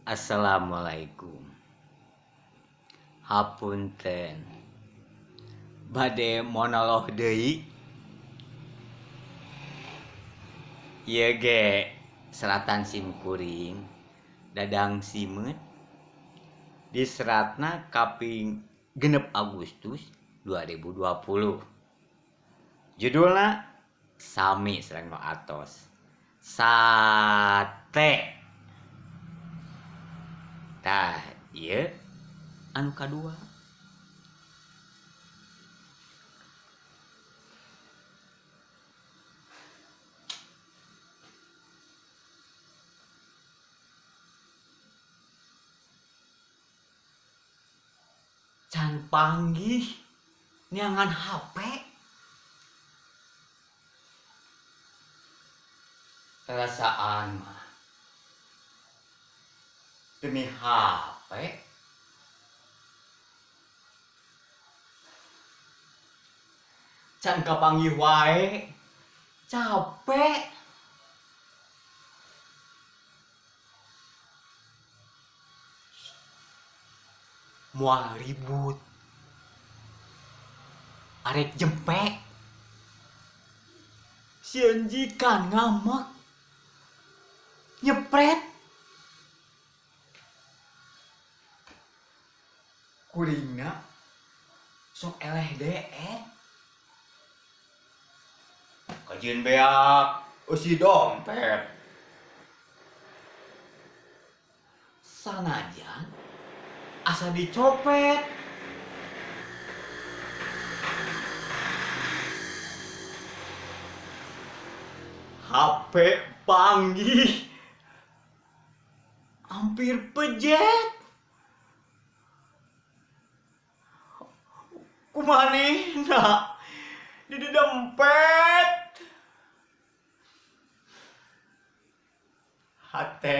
Assalamualaikum. Hapunten. Bade monolog deui. Ieu ge seratan simkuring dadang simeut di seratna kaping genep Agustus 2020. Judulna sami sareng nu atos. Sate. Tah, ieu anu kadua. Can panggih neangan HP. Perasaan mah demi HP can kapanggih wae capek. Moal ribut arek jempek sieun jikan ngamek nyepret kuringna sok eleh deet kajian beak eusi dompet sanajan asa dicopet. HP panggih hampir pejet. Kumanehna di dompet. Hate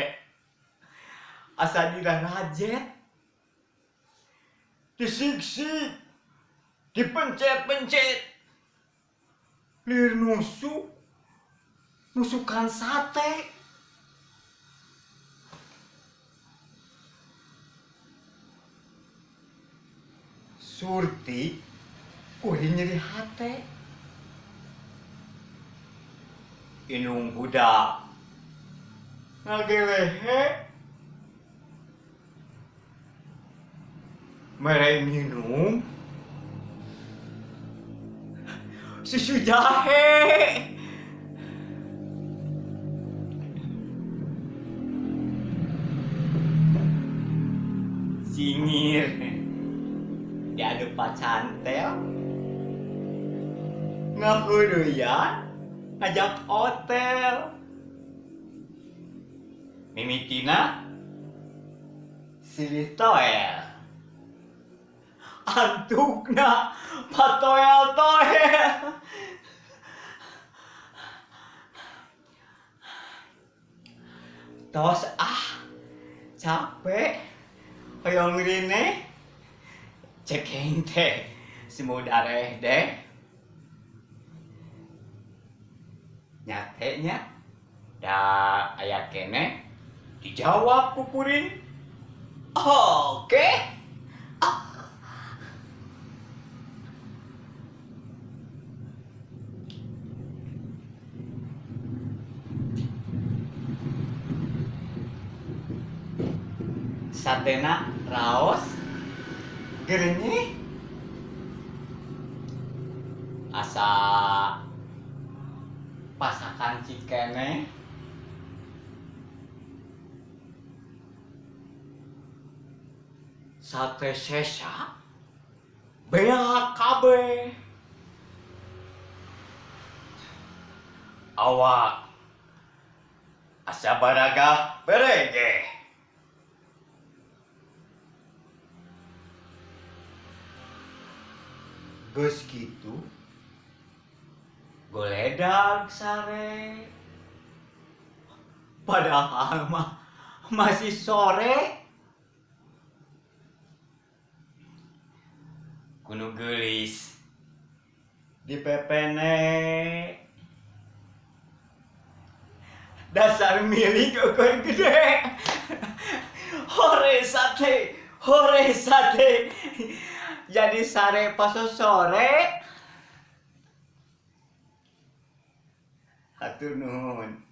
asa dirarajet. Disik-sik, dipencet-pencet, lir nusuk, nusukan sate. Surti, kuring nyeri hate. Inung budak, ngagelehe. Mere minum susu jahe. Singir diadu pacantel ngaheudeuyan ngajak hotel mimitina silih toel. Antukna patoel-toel. Tos capek hoyong rine cekeng teh semudareh deh nyatenya da aya kene dijawab ku kuring. Oke. Satena raos gerenyih asa pasakan cikene sate sesa beak kabeh awak asa baragah berege. Geus kitu goledag sare padahal mah masih sore. Kudu geulis dipepene dasar milik ukur gede hore sate. Jadi sare pas sore. Hatur nuhun.